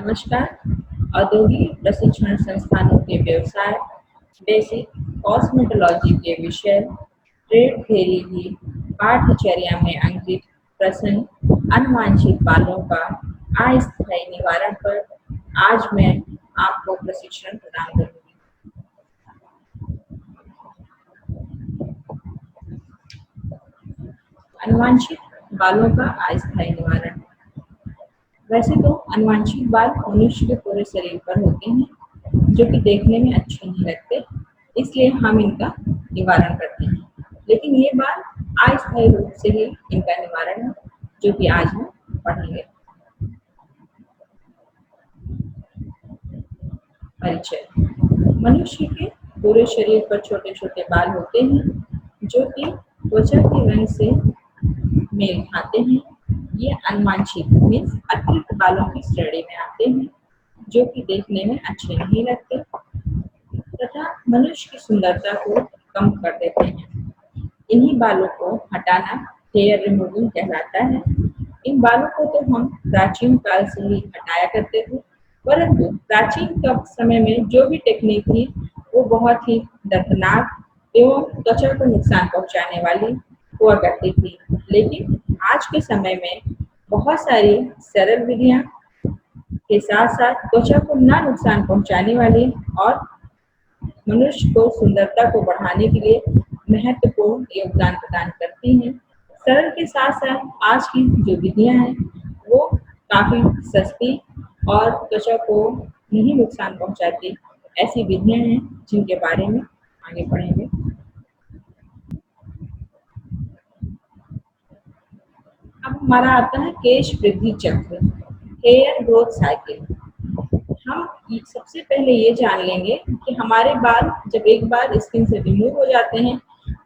नमस्कार। औद्योगिक प्रशिक्षण संस्थानों के व्यवसाय बेसिक कॉस्मेटोलॉजी के विषय ट्रेड थ्योरी की पाठ्यचर्या में अंकित प्रश्न अनुवांछित बालों का अस्थायी निवारण पर आज मैं आपको प्रशिक्षण प्रदान करूंगी। अनुवांछित बालों का अस्थायी निवारण। वैसे तो अनुवांछित बाल मनुष्य के पूरे शरीर पर होते हैं जो कि देखने में अच्छे नहीं लगते, इसलिए हम इनका निवारण करते हैं। लेकिन ये बाल अस्थायी रूप से ही इनका निवारण है, जो कि आज हम पढ़ेंगे। परिचय। मनुष्य के पूरे शरीर पर छोटे छोटे बाल होते हैं जो कि त्वचा के रंग से मेल खाते हैं। ये अनुवांछित मीन्स अतिरिक्त बालों की श्रेणी में आते हैं जो कि देखने में अच्छे नहीं लगते तथा मनुष्य की सुंदरता को कम कर देते हैं। इन्हीं बालों को हटाना हेयर रिमूविंग कहलाता है। इन बालों को तो हम प्राचीन काल से ही हटाया करते थे, परंतु प्राचीन समय में जो भी टेक्निक थी वो बहुत ही दर्दनाक एवं त्वचा को नुकसान पहुंचाने वाली हुआ करती थी। लेकिन आज के समय में बहुत सारी सरल विधियां के साथ साथ त्वचा को ना नुकसान पहुंचाने वाली और मनुष्य को सुंदरता को बढ़ाने के लिए महत्वपूर्ण योगदान प्रदान करती हैं। सरल के साथ साथ आज की जो विधियां हैं वो काफी सस्ती और त्वचा को नहीं नुकसान पहुंचाती ऐसी विधियां हैं जिनके बारे में आगे पढ़ेंगे। अब हमारा आता है केश वृद्धि चक्र, हेयर ग्रोथ साइकिल। हम सबसे पहले ये जान लेंगे कि हमारे बाल जब एक बार स्किन से रिमूव हो जाते हैं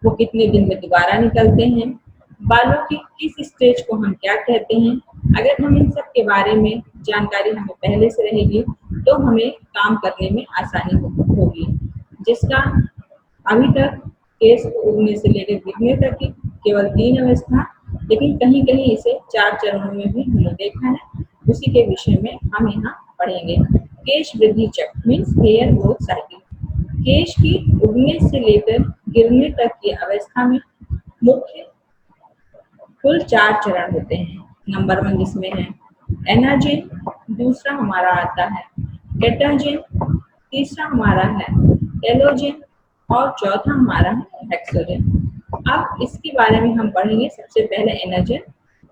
वो कितने दिन में दोबारा निकलते हैं, बालों की किस स्टेज को हम क्या कहते हैं। अगर हम इन सब के बारे में जानकारी हमें पहले से रहेगी तो हमें काम करने में आसानी होगी। जिसका अभी तक केस को उगने से लेकर गिरने तक की केवल 3 अवस्था, लेकिन कहीं कहीं इसे 4 चरणों में भी हमने देखा है। उसी के विषय में हम यहाँ पढ़ेंगे। केश वृद्धि चक्र मीन्स हेयर ग्रोथ साइकिल। केश की उगने से लेकर गिरने तक की अवस्था में मुख्य कुल 4 चरण होते हैं। नंबर 1 जिसमें है एनाजिन, दूसरा हमारा आता है केटाजिन, तीसरा हमारा है टेलोजिन और चौथा हमारा है हेक्सोजिन। अब इसके बारे में हम पढ़ेंगे। सबसे पहले एनाजिन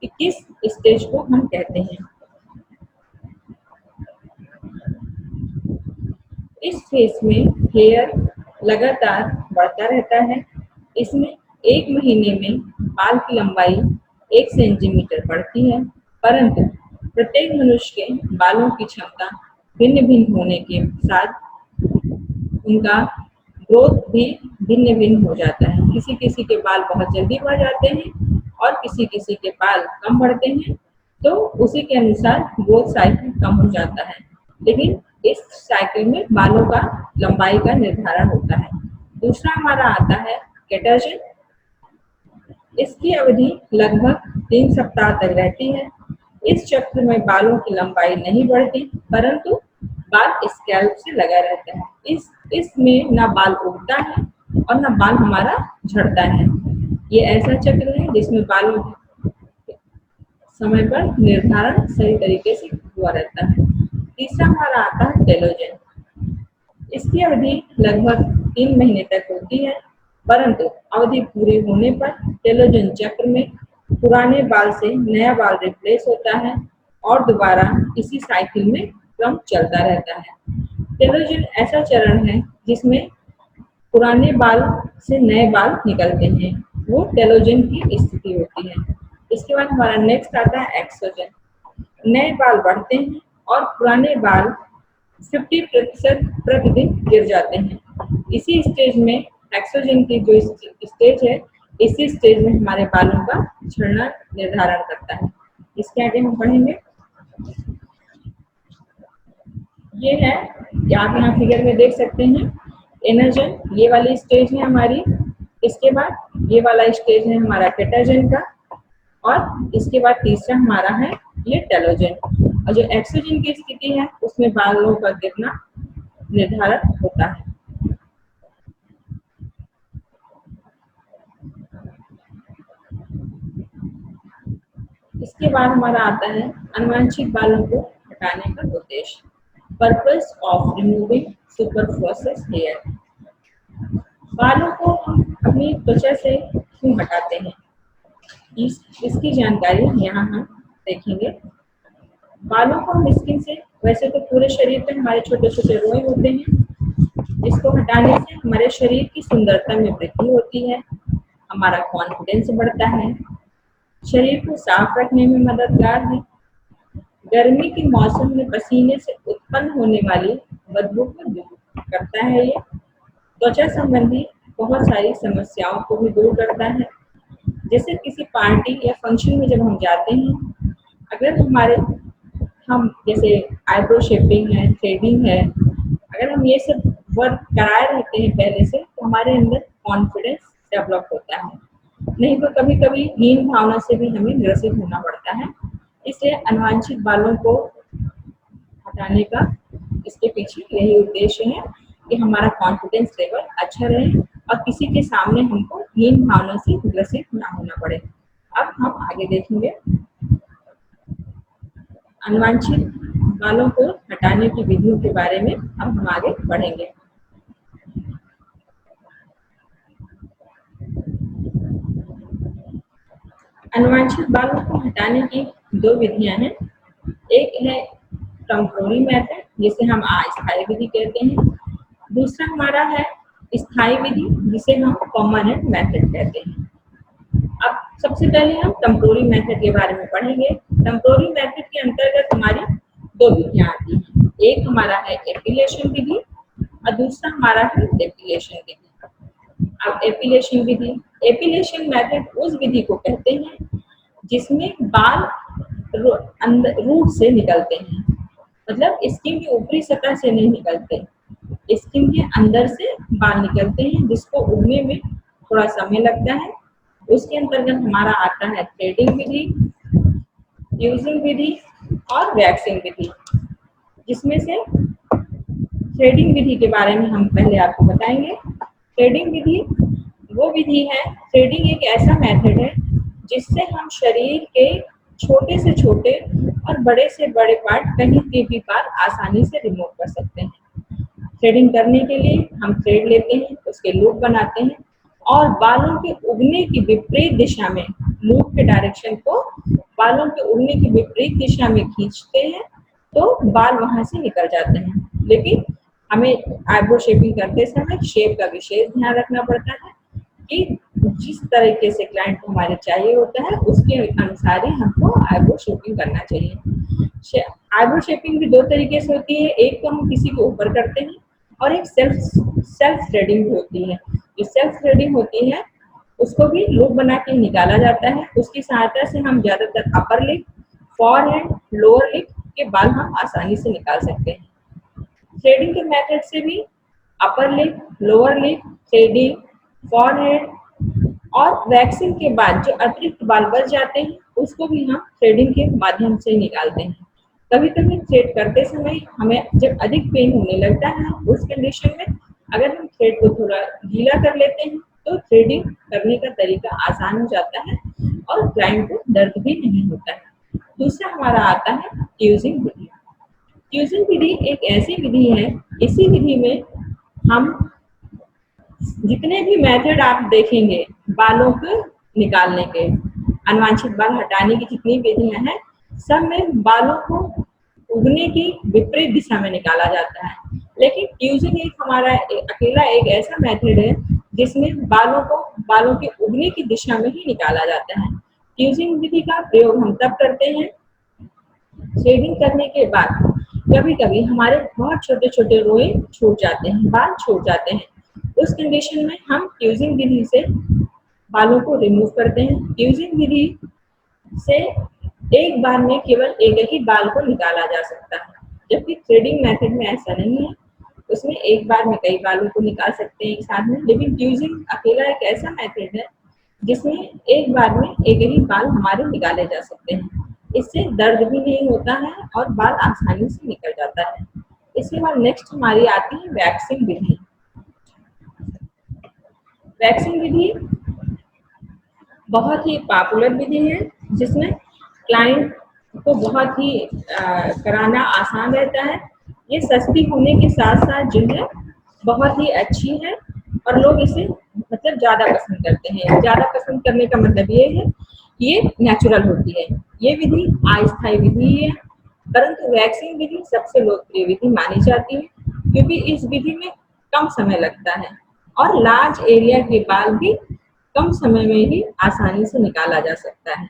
कि किस स्टेज को हम कहते हैं। इस फेज में हेयर लगातार बढ़ता रहता है। इसमें 1 महीने में बाल की लंबाई 1 सेंटीमीटर बढ़ती है, परंतु प्रत्येक मनुष्य के बालों की क्षमता भिन्न भिन्न होने के साथ उनका ग्रोथ भी भिन्न भिन्न हो जाता है। किसी किसी के बाल बहुत जल्दी बढ़ जाते हैं और किसी किसी के बाल कम बढ़ते हैं, तो उसी के अनुसार ग्रोथ साइकिल कम हो जाता है। लेकिन इस साइकिल में बालों का लंबाई का निर्धारण होता है। दूसरा हमारा आता है केटाजिन। इसकी अवधि लगभग 3 सप्ताह तक रहती है। इस चक्र में बालों की लंबाई नहीं बढ़ती, परंतु बाल स्कैल्प से लगा रहता है। इसमें ना बाल उगता है और ना बाल हमारा झड़ता है। ये ऐसा चक्र है जिसमें बालों समय पर निर्धारण सही तरीके से हुआ रहता है। तीसरा हमारा आता है टेलोजिन। इसकी अवधि लगभग 3 महीने तक होती है, परंतु अवधि पूरी होने पर टेलोजिन चक्र में पुराने बाल से नया बाल रिप्लेस होता है और दोबारा इसी साइकिल में क्रम चलता रहता है। टेलोजिन ऐसा चरण है जिसमें पुराने बाल से नए बाल निकलते हैं, वो टेलोजिन की स्थिति होती है। इसके बाद हमारा नेक्स्ट आता है एक्सोजन। नए बाल बढ़ते हैं और पुराने बाल 50% प्रतिदिन गिर जाते हैं। इसी स्टेज में एक्सोजन की जो स्टेज है, इसी स्टेज में हमारे बालों का झड़ना निर्धारण करता है। इसके आगे हम पढ़ेंगे। ये है, आप यहाँ फिगर में देख सकते हैं एनाजन, ये वाली स्टेज है हमारी। इसके बाद ये वाला स्टेज है हमारा केटाजन का और इसके बाद तीसरा हमारा है ये टेलोजन। और जो एक्सोजन की स्थिति है उसमें बालों का गिरना निर्धारित होता है। इसके बाद हमारा आता है अनुवांछित बालों को हटाने का उद्देश्य, purpose of removing superfluous hair. बालों को हम अपनी त्वचा से क्यों हटाते हैं, इसकी जानकारी यहाँ हम देखेंगे। बालों को हम स्किन से, वैसे तो पूरे शरीर पे हमारे छोटे छोटे रोए होते हैं, जिसको हटाने से हमारे शरीर की सुंदरता में वृद्धि होती है, हमारा कॉन्फिडेंस बढ़ता है, शरीर को साफ रखने में मददगार है, गर्मी के मौसम में पसीने से उत्पन्न होने वाली बदबू को दूर करता है, ये त्वचा संबंधी बहुत सारी समस्याओं को भी दूर करता है। जैसे किसी पार्टी या फंक्शन में जब हम जाते हैं, अगर हम जैसे आईब्रो शेपिंग है, थ्रेडिंग है, अगर हम ये सब वर्क कराए रहते हैं पहले से, तो हमारे अंदर कॉन्फिडेंस डेवलप होता है। नहीं तो कभी कभी हीन भावना से भी हमें ग्रसित होना पड़ता है। इसलिए अनवांछित बालों को हटाने का इसके पीछे यही उद्देश्य है कि हमारा कॉन्फिडेंस लेवल अच्छा रहे और किसी के सामने हमको हीन भावना से ग्रसित ना होना पड़े। अब हम आगे देखेंगे अनवांछित बालों को हटाने की विधियों के बारे में। अब हम आगे बढ़ेंगे। अनवांछित बालों को हटाने की दो विधियां हैं। एक है टेम्पोररी मेथड, जिसे हम अस्थायी विधि कहते हैं। दूसरा हमारा है स्थायी विधि, जिसे हम परमानेंट मेथड कहते हैं। अब सबसे पहले हम टेम्पोररी मेथड के बारे में पढ़ेंगे। टेम्पोररी मेथड के अंतर्गत हमारी दो विधियां आती हैं। एक हमारा है एपिलेशन विधि और दूसरा हमारा है डेपिलेशन विधि। अब एपिलेशन मेथड उस विधि को कहते हैं जिसमें बाल रूट से निकलते हैं, मतलब स्किन की ऊपरी सतह से नहीं निकलते, स्किन के अंदर से बाल निकलते हैं, जिसको उगने में थोड़ा समय लगता है। उसके अंतर्गत हमारा आता है थ्रेडिंग विधि, फ्यूजिंग विधि और वैक्सिंग विधि। जिसमें से थ्रेडिंग विधि के बारे में हम पहले आपको बताएंगे। थ्रेडिंग विधि वो विधि है, थ्रेडिंग एक ऐसा मेथड है जिससे हम शरीर के छोटे से छोटे और बड़े से बड़े पार्ट कहीं के भी बाल आसानी से रिमूव कर सकते हैं। थ्रेडिंग करने के लिए हम थ्रेड लेते हैं, उसके लूप बनाते हैं और बालों के उगने की विपरीत दिशा में, लूप के डायरेक्शन को बालों के उगने की विपरीत दिशा में खींचते हैं तो बाल वहां से निकल जाते हैं। लेकिन हमें आईब्रो शेपिंग करते समय शेप का विशेष ध्यान रखना पड़ता है कि जिस तरीके से क्लाइंट को हमारे चाहिए होता है उसके अनुसार ही हमको आईब्रो शेपिंग करना चाहिए। आईब्रो शेपिंग भी दो तरीके से होती है, एक तो हम किसी के ऊपर करते हैं और एक सेल्फ थ्रेडिंग होती है। जो सेल्फ थ्रेडिंग होती है उसको भी लूप बना के निकाला जाता है। उसकी सहायता से हम ज्यादातर upper lip, forehead, lower lip के बाल हम आसानी से निकाल सकते हैं। थ्रेडिंग के मेथड से भी upper lip, lower lip, threading, forehead और वैक्सिंग के बाद जो अतिरिक्त बाल बच जाते हैं उसको भी हम थ्रेडिंग के माध्यम से निकालते हैं। कभी कभी थ्रेड करते समय हमें जब अधिक पेन होने लगता है, उस कंडीशन में अगर हम थ्रेड को थोड़ा गीला कर लेते हैं तो थ्रेडिंग करने का तरीका आसान हो जाता है और क्लाइंट को दर्द भी नहीं होता है। दूसरा हमारा आता है फ्यूजिंग विधि। फ्यूजिंग विधि एक ऐसी विधि है, इसी विधि में हम जितने भी मेथड आप देखेंगे बालों को निकालने के, अनवांछित बाल हटाने की जितनी विधियां हैं, सब में बालों को उगने की विपरीत दिशा में निकाला जाता है। लेकिन फ्यूजिंग एक हमारा अकेला एक ऐसा मेथड है जिसमें बालों के उगने की दिशा में ही निकाला जाता है। फ्यूजिंग विधि का प्रयोग हम तब करते हैं शेडिंग करने के बाद कभी कभी हमारे बहुत छोटे छोटे रोए छूट जाते हैं, बाल छूट जाते हैं। उस कंडीशन में हम फ्यूजिंग विधि से बालों को रिमूव करते हैं। फ्यूजिंग विधि से एक बार में केवल एक ही बाल को निकाला जा सकता है, जबकि थ्रेडिंग मेथड में ऐसा नहीं है, उसमें एक बार में कई बालों को निकाल सकते हैं एक साथ में। लेकिन फ्यूजिंग अकेला एक ऐसा मेथड है जिसमें एक बार में एक ही बाल हमारे निकाले जा सकते हैं। इससे दर्द भी नहीं होता है और बाल आसानी से निकल जाता है। इसके बाद नेक्स्ट हमारी आती है वैक्सिंग विधि। वैक्सिंग विधि बहुत ही पॉपुलर विधि है, जिसमें क्लाइंट को बहुत ही कराना आसान रहता है। ये सस्ती होने के साथ साथ जो है बहुत ही अच्छी है और लोग इसे मतलब ज़्यादा पसंद करते हैं। ज़्यादा पसंद करने का मतलब ये है कि ये नेचुरल होती है। ये विधि अस्थायी विधि है, परंतु वैक्सिंग विधि सबसे लोकप्रिय विधि मानी जाती है, क्योंकि इस विधि में कम समय लगता है और लार्ज एरिया के बाल भी कम समय में ही आसानी से निकाला जा सकता है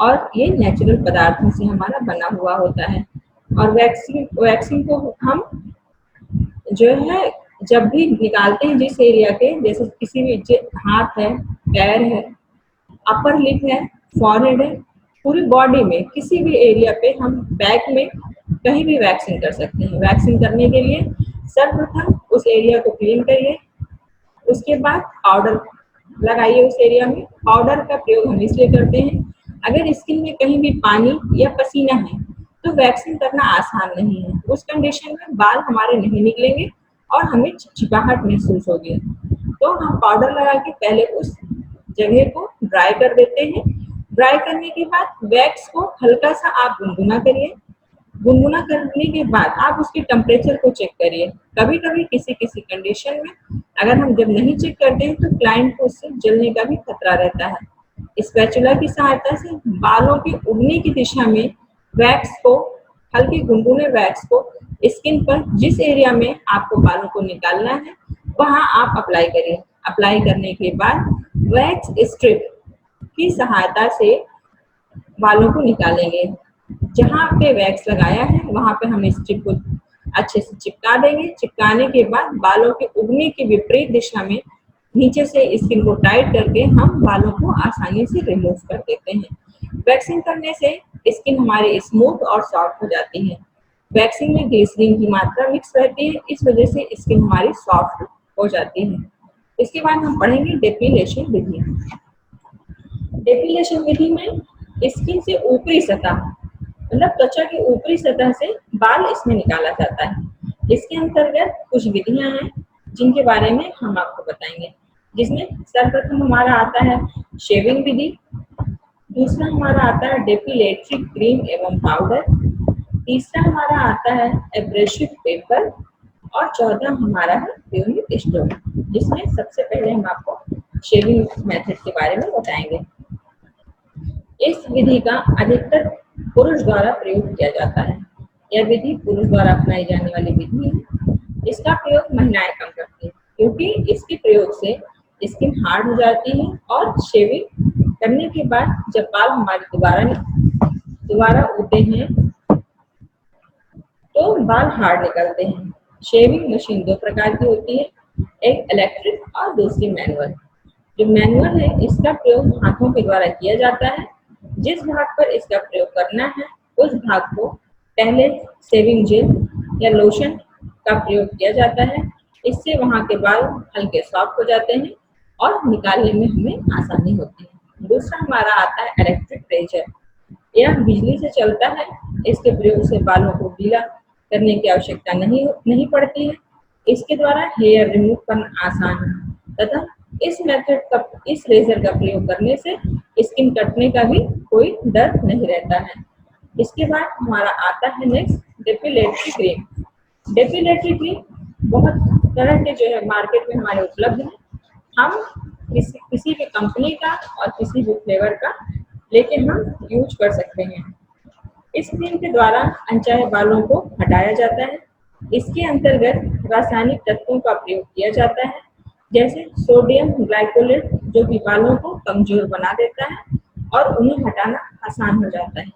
और ये नेचुरल पदार्थों से हमारा बना हुआ होता है। और वैक्सिंग को हम जो है जब भी निकालते हैं जिस एरिया के, जैसे किसी भी हाथ है, पैर है, अपर लिप है, फॉरहेड है, पूरी बॉडी में किसी भी एरिया पे हम बैक में कहीं भी वैक्सिंग कर सकते हैं। वैक्सिंग करने के लिए सर्वप्रथम उस एरिया को क्लीन करिए, उसके बाद पाउडर लगाइए उस एरिया में। पाउडर का प्रयोग हम इसलिए करते हैं, अगर स्किन में कहीं भी पानी या पसीना है तो वैक्सिंग करना आसान नहीं है। उस कंडीशन में बाल हमारे नहीं निकलेंगे और हमें चिपचिपाहट महसूस होगी। तो हम पाउडर लगा के पहले उस जगह को ड्राई कर देते हैं। ड्राई करने के बाद वैक्स को हल्का सा आप गुनगुना करिए। गुनगुना करने के बाद आप उसके टेम्परेचर को चेक करिए। कभी कभी किसी किसी कंडीशन में अगर हम जब नहीं चेक करते हैं तो क्लाइंट को उससे जलने का भी खतरा रहता है। स्पैचुला की सहायता से बालों के उगने की दिशा में वैक्स को, हल्के गुनगुने वैक्स को स्किन पर जिस एरिया में आपको बालों को निकालना है वहां आप अप्लाई करिए। अप्लाई करने के बाद वैक्स स्ट्रिप की सहायता से बालों को निकालेंगे। जहाँ पे वैक्स लगाया है वहां पे हम स्ट्रिप को अच्छे से चिपका देंगे। चिपकाने के बाद बालों के उगने की विपरीत दिशा में नीचे से स्किन को टाइट करके हम बालों को आसानी से रिमूव कर देते हैं। वैक्सिंग करने से स्किन हमारी स्मूथ और सॉफ्ट हो जाती है। वैक्सिंग में ग्लिसरीन की मात्रा मिक्स रहती है, इस वजह से स्किन हमारी सॉफ्ट हो जाती है। इसके बाद हम पढ़ेंगे डेपिलेशन विधि। डेपिलेशन विधि में स्किन से ऊपरी सतह, मतलब त्वचा की ऊपरी सतह से बाल इसमें निकाला जाता है। इसके अंतर्गत कुछ विधियां हैं जिनके बारे में हम आपको बताएंगे, जिसमें सर्वप्रथम हमारा आता है शेविंग विधि, दूसरा हमारा आता है डेपिलेटरी क्रीम एवं पाउडर, तीसरा हमारा आता है एब्रेसिव पेपर और चौथा हमारा है ट्यूनिक स्टोन, जिसमें सबसे पहले हम आपको शेविंग मेथड के बारे में बताएंगे। इस विधि का अधिकतर पुरुष द्वारा प्रयोग किया जाता है। यह विधि पुरुष द्वारा अपनाई जाने वाली विधि है। इसका प्रयोग महिलाएं कम करती हैं, क्योंकि इसके प्रयोग से स्किन हार्ड हो जाती है और शेविंग करने के बाद जब बाल हमारे दोबारा उगते हैं तो बाल हार्ड निकलते हैं। शेविंग मशीन दो प्रकार की होती है, एक इलेक्ट्रिक और दूसरी मैनुअल। जो मैनुअल है इसका प्रयोग हाथों के द्वारा किया जाता है। जिस भाग पर इसका प्रयोग करना है उस भाग को पहले शेविंग जेल या लोशन का प्रयोग किया जाता है। इससे वहां के बाल हल्के सॉफ्ट हो जाते हैं और निकालने में हमें आसानी होती है। दूसरा हमारा आता है इलेक्ट्रिक रेजर। यह बिजली से चलता है। इसके प्रयोग से बालों को गीला करने की आवश्यकता नहीं पड़ती है। इसके द्वारा हेयर रिमूव करना आसान है तथा इस रेजर का प्रयोग करने से स्किन कटने का भी कोई डर नहीं रहता है। इसके बाद हमारा आता है next depilatory cream. Depilatory cream बहुत तरह के जो है मार्केट में हमारे उपलब्ध है। हम किसी भी कंपनी का और किसी भी फ्लेवर का लेके हम यूज कर सकते हैं। इस क्रीम के द्वारा अनचाहे बालों को हटाया जाता है। इसके अंतर्गत रासायनिक तत्वों का प्रयोग किया जाता है, जैसे सोडियम ग्लाइकोलेट, जो कि बालों को कमजोर बना देता है और उन्हें हटाना आसान हो जाता है।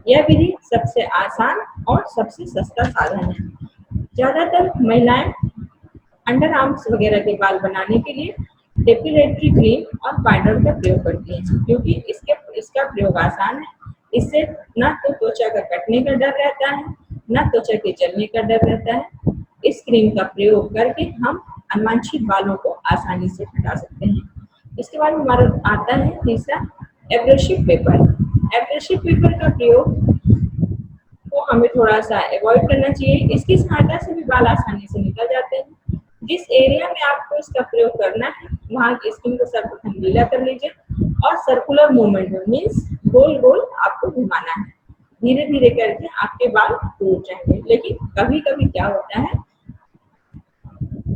यह विधि सबसे आसान और सबसे सस्ता साधन है। ज्यादातर महिलाएं अंडर आर्म्स वगैरह के बाल बनाने के लिए डेपिलेटरी क्रीम और पाउडर का प्रयोग करती हैं, क्योंकि इसका प्रयोग आसान है। इससे न तो त्वचा का कटने का डर रहता है, न त्वचा के जलने का डर रहता है। इस क्रीम का प्रयोग करके हम अनवांछित बालों को आसानी से हटा सकते हैं। इसके बाद हमारा आता है तीसरा एब्रेसिव पेपर। एब्रेसिव पेपर का प्रयोग को हमें थोड़ा सा अवॉइड करना चाहिए। इसकी सहायता से भी बाल आसानी से निकल जाते हैं। जिस एरिया में आपको इसका प्रयोग करना है वहाँ की स्किन को सर्वप्रथम गीला कर लीजिए और सर्कुलर मूवमेंट में मीन्स गोल गोल आपको घुमाना है। धीरे धीरे करके आपके बाल टूट जाएंगे। लेकिन कभी कभी क्या होता है,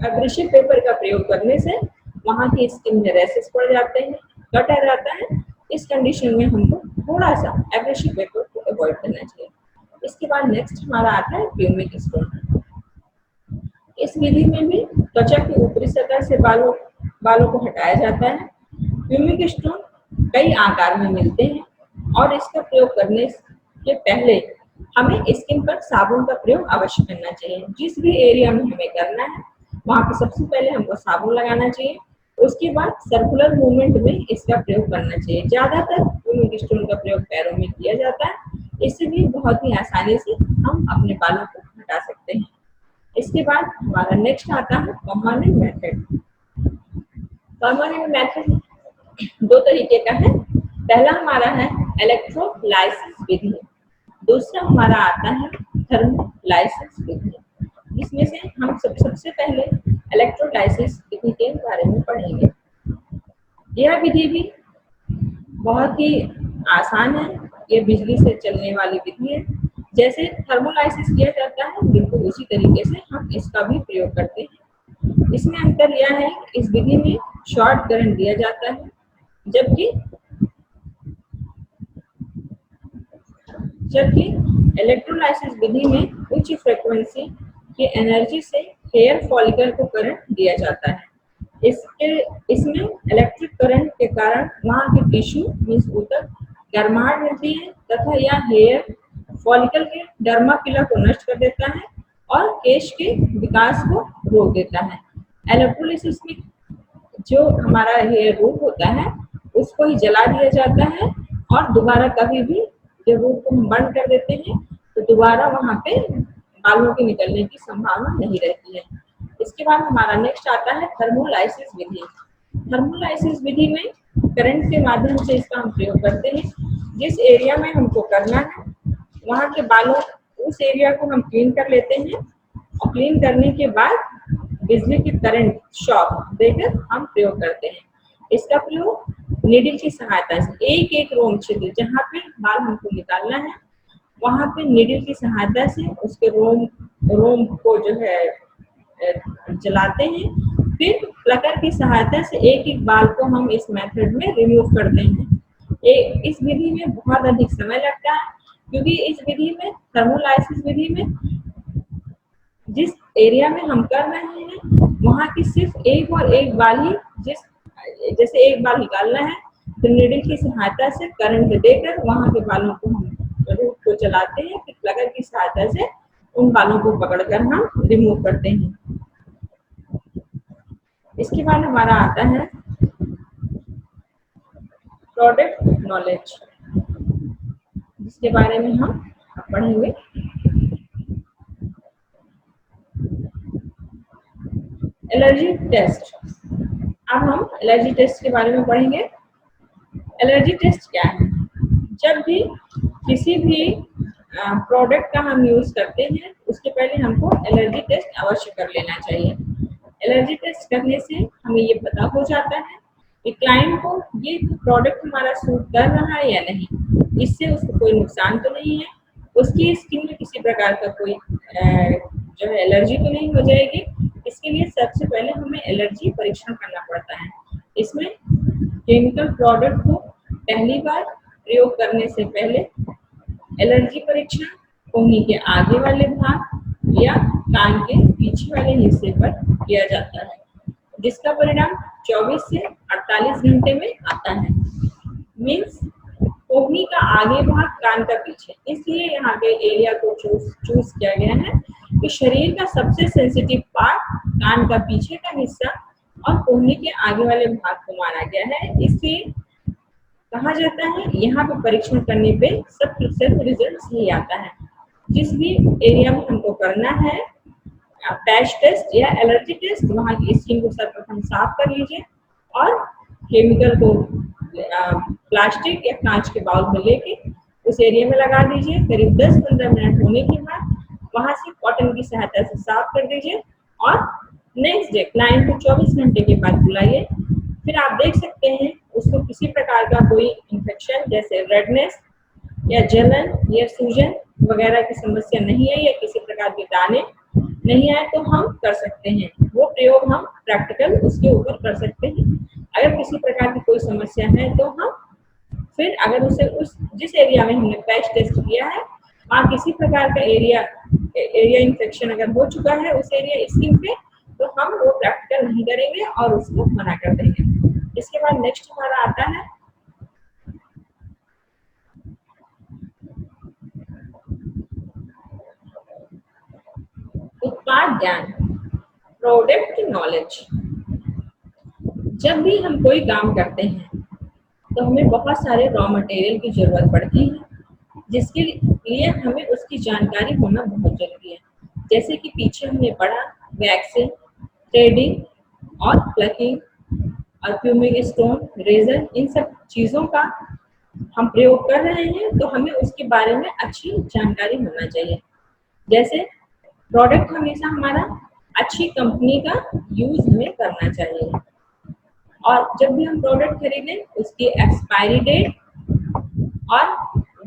एब्रेसिव पेपर का प्रयोग करने से वहाँ की स्किन में रैशेस पड़ जाते हैं, कट आ जाता है। इस कंडीशन में हमको थोड़ा सा एब्रेसिव पेपर को अवॉइड करना चाहिए। इसके बाद नेक्स्ट हमारा आता है प्यूमिक स्टोन। इस विधि में भी त्वचा की ऊपरी सतह से बालों को हटाया जाता है। प्यूमिक स्टोन कई आकार में मिलते हैं और इसका प्रयोग करने के पहले हमें स्किन पर साबुन का प्रयोग अवश्य करना चाहिए। जिस भी एरिया में हमें करना है वहाँ पे सबसे पहले हमको साबुन लगाना चाहिए, उसके बाद सर्कुलर मूवमेंट में इसका प्रयोग करना चाहिए। ज्यादातर प्यूमिक स्टोन का प्रयोग पैरों में किया जाता है, इससे भी बहुत ही आसानी से हम अपने बालों को हटा सकते हैं। इसके बाद हमारा नेक्स्ट आता है परमानेंट मेथड। परमानेंट मेथड दो तरीके का है। पहला हमारा है इलेक्ट्रोलाइसिस विधि, दूसरा हमारा आता है थर्मोलाइसिस विधि। इसमें से हम सबसे पहले इलेक्ट्रोलाइसिस विधि के बारे में पढ़ेंगे। यह विधि भी बहुत ही आसान है, ये बिजली से चलने वाली विधि है। जैसे थर्मोलाइसिस किया जाता है बिल्कुल उसी तरीके से हम इसका भी प्रयोग करते हैं। इसमें अंतर यह है कि इस विधि में शॉर्ट करंट दिया जाता है, जबकि इलेक्ट्रोलाइसिस विधि में उच्च फ्रीक्वेंसी की एनर्जी से हेयर फॉलिकल को करंट दिया जाता है। इसमें इलेक्ट्रिक करंट के कारण वहाँ के टिश्यू मीन्स ऊतक गर्माहट मिलती है तथा यह हेयर फॉलिकल के डर्मापिला को नष्ट कर देता है और केश के विकास को रोक देता है। इलेक्ट्रोलाइसिस में जो हमारा हेयर रूट होता है उसको ही जला दिया जाता है और दोबारा कभी भी जब रूट को हम बंद कर देते हैं तो दोबारा वहाँ पे बालों के निकलने की संभावना नहीं रहती है। इसके बाद हमारा नेक्स्ट आता है थर्मोलाइसिस विधि। थर्मोलाइसिस विधि में करंट के माध्यम से इसका हम प्रयोग करते हैं। जिस एरिया में हमको करना है वहाँ के बालों उस एरिया को हम क्लीन कर लेते हैं और क्लीन करने के बाद बिजली की करंट शॉक देकर हम प्रयोग करते हैं। इसका प्रयोग नीडल की सहायता से एक एक रोम क्षेत्र जहाँ पे बाल हमको निकालना है वहाँ पे नीडल की सहायता से उसके रोम को जो है जलाते हैं। फिर प्लकर की सहायता से एक एक बाल को हम इस मेथड में रिमूव करते हैं। इस विधि में बहुत अधिक समय लगता है क्योंकि इस विधि में थर्मोलाइसिस विधि में जिस एरिया में हम कर रहे हैं वहाँ की सिर्फ एक और एक बाल ही जैसे एक बाल निकालना है तो नीडल की सहायता से करंट देकर वहाँ के बालों को हम रूट को चलाते हैं। फिर प्लगर की सहायता से उन बालों को पकड़कर हम रिमूव करते हैं। इसके बाद हमारा आता है प्रोडक्ट नॉलेज, जिसके बारे में हम पढ़ेंगे। Allergy test. अब हम एलर्जी टेस्ट के बारे में पढ़ेंगे। एलर्जी टेस्ट क्या है? जब भी किसी भी प्रोडक्ट का हम यूज करते हैं उसके पहले हमको एलर्जी टेस्ट अवश्य कर लेना चाहिए। एलर्जी टेस्ट करने से हमें ये पता हो जाता है कि क्लाइंट को ये प्रोडक्ट हमारा सूट कर रहा है या नहीं, इससे उसको कोई नुकसान तो नहीं है, उसकी स्किन में किसी प्रकार का कोई जो है एलर्जी तो नहीं हो जाएगी। इसके लिए सबसे पहले हमें एलर्जी परीक्षण करना पड़ता है। इसमें केमिकल प्रोडक्ट को पहली बार प्रयोग करने से पहले एलर्जी परीक्षण कोहनी के आगे वाले भाग या कान के पीछे वाले हिस्से पर किया जाता है, जिसका परिणाम 24 से 48 घंटे में आता है। मीन्स कोहनी का आगे भाग कान का पीछे, इसलिए यहाँ के एरिया को चूज किया गया है कि शरीर का सबसे सेंसिटिव पार्ट कान का पीछे का हिस्सा और कोहनी के आगे वाले भाग को माना गया है। इसलिए कहा जाता है यहाँ पे परीक्षण करने पे सब रिजल्ट सही आता है। जिस भी एरिया में हमको करना है पैच टेस्ट या एलर्जी टेस्ट, वहाँ की स्किन को सर्वप्रथम साफ कर लीजिए और केमिकल को प्लास्टिक या कांच के बाउल में लेके उस एरिया में लगा दीजिए। करीब 10-15 मिनट होने के बाद वहां से कॉटन की सहायता से साफ कर दीजिए और नेक्स्ट डे क्लाइंट को 24 घंटे के बाद बुलाइए। फिर आप देख सकते हैं उसको किसी प्रकार का कोई इन्फेक्शन जैसे रेडनेस या जलन या सूजन वगैरह की समस्या नहीं है या किसी प्रकार के दाने नहीं आए तो हम कर सकते हैं। वो प्रयोग हम प्रैक्टिकल उसके ऊपर कर सकते हैं। अगर किसी प्रकार की कोई समस्या है तो हम फिर अगर उसे उस जिस एरिया में हमने पैच टेस्ट किया है वहाँ किसी प्रकार का एरिया इन्फेक्शन अगर हो चुका है उस एरिया स्किन पे तो हम वो प्रैक्टिकल नहीं करेंगे और उसको मना कर देंगे। इसके बाद नेक्स्ट हमारा आता है उत्पाद ज्ञान, प्रोडक्ट नॉलेज। जब भी हम कोई काम करते हैं तो हमें बहुत सारे रॉ मटेरियल की जरूरत पड़ती है जिसके लिए हमें उसकी जानकारी होना बहुत जरूरी है। जैसे कि पीछे हमने पढ़ा वैक्सिंग, थ्रेडिंग और प्लकिंग और फ्यूमिंग स्टोन, रेजर, इन सब चीज़ों का हम प्रयोग कर रहे हैं तो हमें उसके बारे में अच्छी जानकारी होना चाहिए। जैसे प्रोडक्ट हमेशा हमारा अच्छी कंपनी का यूज हमें करना चाहिए और जब भी हम प्रोडक्ट खरीदें उसकी एक्सपायरी डेट और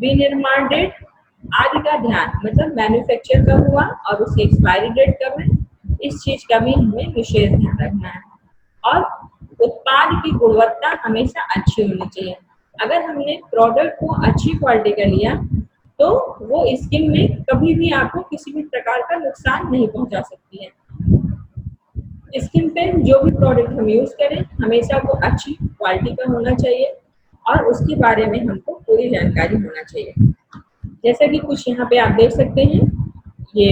विनिर्माण डेट आदि का ध्यान, मतलब मैन्युफैक्चर कब हुआ और उसकी एक्सपायरी डेट कब है, इस चीज का भी हमें विशेष ध्यान रखना है। और उत्पाद की गुणवत्ता हमेशा अच्छी होनी चाहिए। अगर हमने प्रोडक्ट को अच्छी क्वालिटी का लिया तो वो स्किन में कभी भी आपको किसी भी प्रकार का नुकसान नहीं पहुंचा सकती है। स्किन पे जो भी प्रोडक्ट हम यूज करें हमेशा वो अच्छी क्वालिटी का होना चाहिए और उसके बारे में हमको पूरी जानकारी होना चाहिए। जैसे कि कुछ यहाँ पे आप देख सकते हैं, ये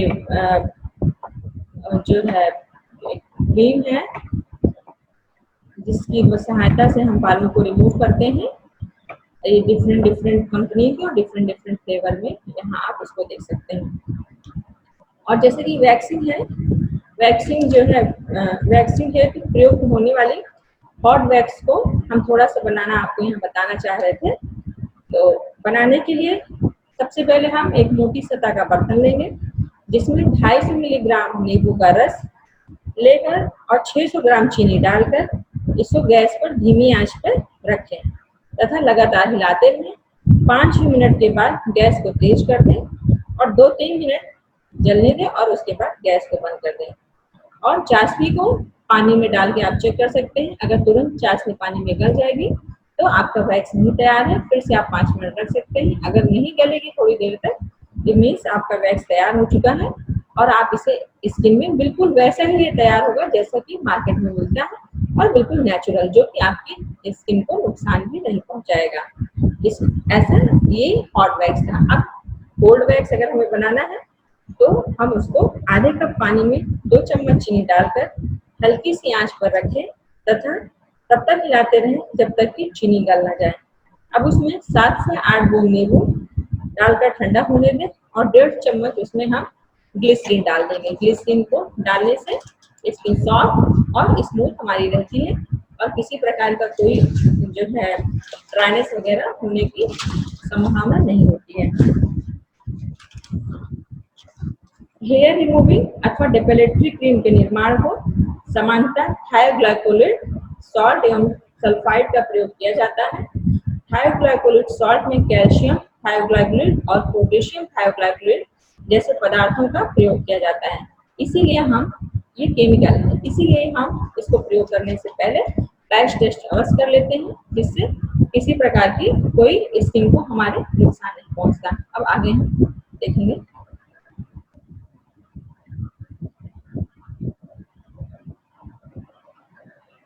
जो है क्रीम है जिसकी सहायता से हम बालों को रिमूव करते हैं। ये डिफरेंट कंपनी के और डिफरेंट फ्लेवर में यहाँ आप उसको देख सकते हैं। और जैसे कि वैक्सिंग है, वैक्सिंग जो है वैक्सिंग है तो प्रयोग होने वाली हॉट वैक्स को हम थोड़ा सा बनाना आपको यहाँ बताना चाह रहे थे। तो बनाने के लिए सबसे पहले हम एक मोटी सतह का बर्तन लेंगे जिसमें 250 मिलीग्राम नींबू का रस लेकर और 600 ग्राम चीनी डालकर इसको गैस पर धीमी आंच पर रखें तथा लगातार हिलाते रहें। 5 मिनट के बाद गैस को तेज कर दें और 2-3 मिनट जलने दें और उसके बाद गैस को बंद कर दें। और चाशनी को पानी में डाल के आप चेक कर सकते हैं। अगर तुरंत चाशनी पानी में गल जाएगी तो आपका वैक्स नहीं तैयार है, फिर से आप 5 मिनट रख सकते हैं। अगर नहीं गलेगी थोड़ी देर तक, ये मीन्स आपका वैक्स तैयार हो चुका है और आप इसे स्किन में बिल्कुल वैसा ही ये तैयार होगा जैसा कि मार्केट में मिलता है और बिल्कुल नेचुरल, जो कि आपकी स्किन को नुकसान भी नहीं पहुंचाएगा। ऐसा ये हॉट वैक्स था। अब कोल्ड वैक्स अगर हमें बनाना है तो हम उसको आधे कप पानी में 2 चम्मच चीनी डालकर हल्की सी आंच पर रखें तथा तब तक हिलाते रहें जब तक कि चीनी गल ना जाए। अब उसमें 7 से 8 बूंद नींबू डालकर ठंडा होने दें और 1.5 चम्मच उसमें हम ग्लिसरीन डाल देंगे। ग्लिसरीन को डालने से स्किन सॉफ्ट और स्मूथ हमारी रहती है और किसी प्रकार का कोई जो है ड्राइनेस वगैरह होने की संभावना नहीं होती है। हेयर रिमूविंग अथवा डेपिलेटरी क्रीम के निर्माण को सामान्यतः थायोग्लाइकोलेट सॉल्ट एवं सल्फाइड का प्रयोग किया जाता है। थायोग्लाइकोलेट सॉल्ट में कैल्शियम थायोग्लाइकोलेट और पोटेशियम थायोग्लाइकोलेट जैसे पदार्थों का प्रयोग किया जाता है। इसीलिए हम ये केमिकल है, इसीलिए हम इसको प्रयोग करने से पहले पैच टेस्ट अवश्य कर लेते हैं जिससे किसी प्रकार की कोई स्किन को हमारे नुकसान नहीं पहुंचता। अब आगे हम देखेंगे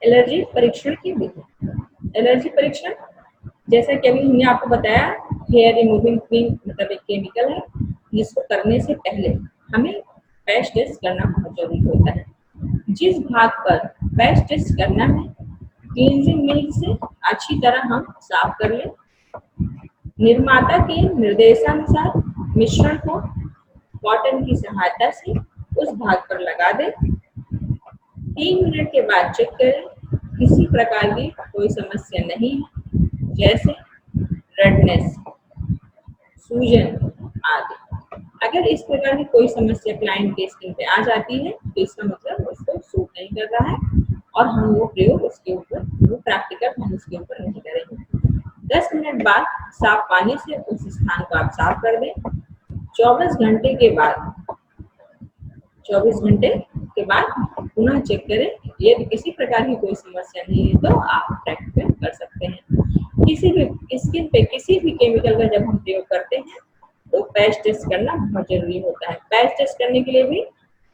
एलर्जी परीक्षण की विधि। एलर्जी परीक्षण जैसा कि अभी हमने आपको बताया, हेयर रिमूविंग क्रीम मतलब एक केमिकल है जिसको करने से पहले हमें पैच टेस्ट करना बहुत जरूरी होता है। जिस भाग पर पैच टेस्ट करना है क्लींजिंग मिल्क से अच्छी तरह हम साफ कर लें। निर्माता के निर्देशानुसार मिश्रण को कॉटन की सहायता से उस भाग पर लगा दें। 3 मिनट के बाद चेक करें किसी प्रकार की कोई समस्या नहीं है जैसे रेडनेस, सूजन आदि। अगर इस प्रकार की कोई समस्या क्लाइंट के स्किन पे आ जाती है तो इसका मतलब उसको सूट नहीं कर रहा है और हम वो प्रयोग उसके ऊपर, वो प्रैक्टिकल हम उसके ऊपर नहीं करेंगे। 10 मिनट बाद साफ पानी से उस स्थान को आप साफ कर दें। 24 घंटे के बाद 24 घंटे के बाद पुनः चेक करें। यदि किसी प्रकार की कोई समस्या नहीं है तो आप प्रैक्टिकल कर सकते हैं। किसी भी स्किन पे किसी भी केमिकल का जब हम प्रयोग करते हैं तो पैच टेस्ट करना बहुत जरूरी होता है। पैच टेस्ट करने के लिए भी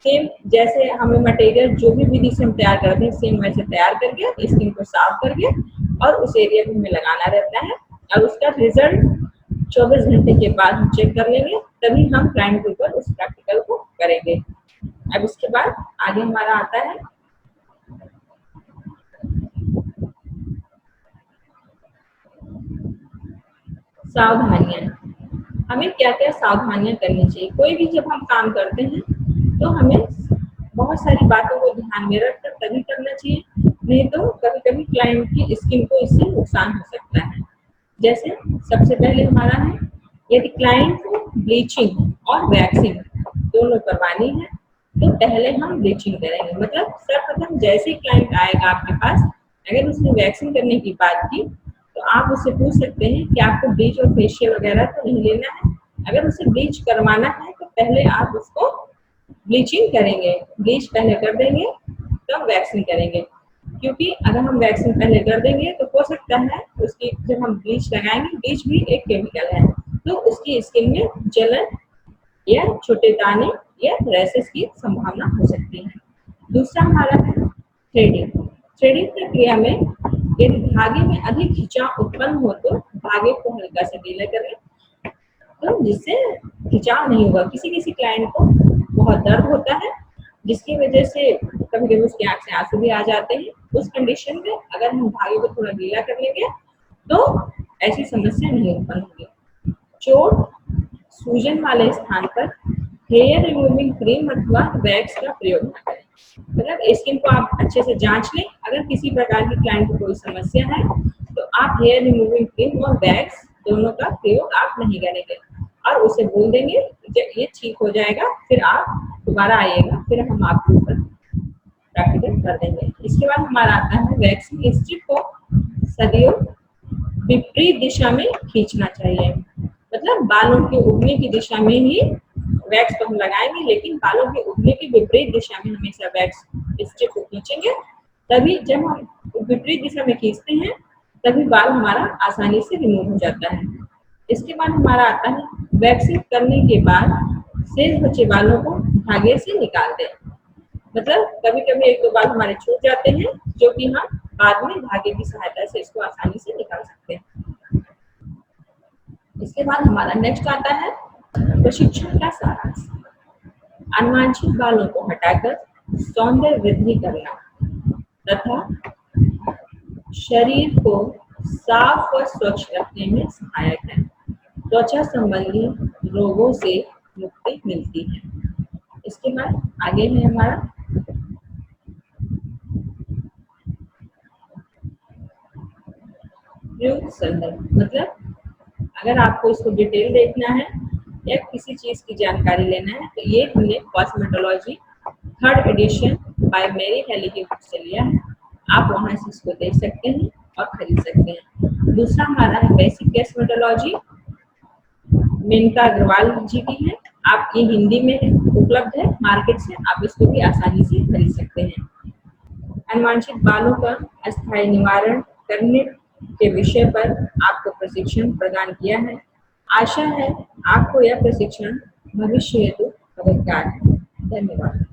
सेम जैसे हमें मटेरियल जो भी विधि से हम तैयार करते हैं सेम वैसे तैयार करके स्किन को साफ करके और उस एरिया को हमें लगाना रहता है और उसका रिजल्ट 24 घंटे के बाद हम चेक कर लेंगे, तभी हम क्लाइंट के ऊपर उस प्रैक्टिकल को करेंगे। अब इसके बाद आगे हमारा आता है सावधानियां। हमें क्या क्या सावधानियां करनी चाहिए। कोई भी जब हम काम करते हैं तो हमें बहुत सारी बातों को ध्यान में रखकर तभी करना चाहिए, नहीं तो कभी कभी क्लाइंट की स्किन को इससे नुकसान हो सकता है। जैसे सबसे पहले हमारा है, यदि क्लाइंट को ब्लीचिंग और वैक्सिंग दोनों करवानी है तो पहले हम ब्लीचिंग करेंगे। मतलब सर्वप्रथम जैसे क्लाइंट आएगा आपके पास, अगर उसने वैक्सिंग करने की बात की तो आप उससे पूछ सकते हैं कि आपको ब्लीच और फेशियल वगैरह तो नहीं लेना है। अगर उसे ब्लीच करवाना है तो पहले आप उसको ब्लीचिंग करेंगे, ब्लीच पहले कर देंगे तो वैक्सिंग करेंगे। क्योंकि अगर हम वैक्सिंग पहले कर देंगे तो हो सकता है उसकी जब हम ब्लीच लगाएंगे, ब्लीच भी एक केमिकल है, तो उसकी स्किन में जलन या छोटे दाने या रैशेस की संभावना हो सकती है। दूसरा हमारा है थ्रेडिंग। थ्रेडिंग प्रक्रिया में यदि धागे में अधिक खिंचाव उत्पन्न हो तो धागे को हल्का से ढीला करें, तो जिससे खिंचाव नहीं होगा। किसी किसी क्लाइंट को बहुत दर्द होता है जिसकी वजह से कभी कभी उसकी आंख से आंसू भी आ जाते हैं। उस कंडीशन में अगर हम धागे को थोड़ा ढीला कर लेंगे तो ऐसी समस्या नहीं उत्पन्न होगी। चोट, सूजन वाले स्थान पर हेयर रिमूविंग क्रीम अथवा वैक्स का प्रयोग न करें। मतलब स्किन को आप अच्छे से जांच लें। अगर किसी प्रकार की क्लाइंट को कोई समस्या है तो आप हेयर रिमूविंग क्रीम और वैक्स दोनों का प्रयोग आप नहीं करेंगे और उसे बोल देंगे जब ये ठीक हो जाएगा फिर आप दोबारा आइएगा, फिर हम आपके ऊपर प्रैक्टिकल कर देंगे। इसके बाद हमारा आता है वैक्सिंग स्ट्रिप को सदियों विपरीत दिशा में खींचना चाहिए। मतलब बालों के उगने की दिशा में ही वैक्स को हम लगाएंगे, लेकिन बालों के उगने की विपरीत दिशा में हमेशा वैक्स स्ट्रिप को खींचेंगे। तभी जब हम विपरीत दिशा में खींचते हैं तभी बाल हमारा आसानी से रिमूव हो जाता है। इसके बाद हमारा आता है वैक्सिंग करने के बाद शेष बचे बालों को धागे से निकाल दें। मतलब कभी कभी एक दो बाल हमारे छूट जाते हैं जो कि हम बाद में धागे की सहायता से इसको आसानी से निकाल सकते हैं। इसके बाद हमारा नेक्स्ट आता है प्रशिक्षण का सारांश। अनवांछित बालों को हटाकर सौंदर्य वृद्धि करना तथा शरीर को साफ व स्वच्छ रखने में सहायक है। त्वचा संबंधी रोगों से मुक्ति मिलती है। इसके बाद आगे है हमारा प्रयोग संदर्भ। मतलब अगर आपको इसको डिटेल देखना है या किसी चीज की जानकारी लेना है तो ये हमने कॉस्मेटोलॉजी 3rd एडिशन बाय मेरी हेली की बुक से लिया है। आप वहां से इसको देख सकते हैं और खरीद सकते हैं। दूसरा हमारा है बेसिक कॉस्मेटोलॉजी, मेनका अग्रवाल जी की है। आप ये हिंदी में उपलब्ध है मार्केट से, आप इसको भी आसानी से खरीद सकते हैं। अनवांछित बालों का अस्थायी निवारण करने के विषय पर आपको प्रशिक्षण प्रदान किया है। आशा है आपको यह प्रशिक्षण भविष्य हेतु मददगार है। धन्यवाद।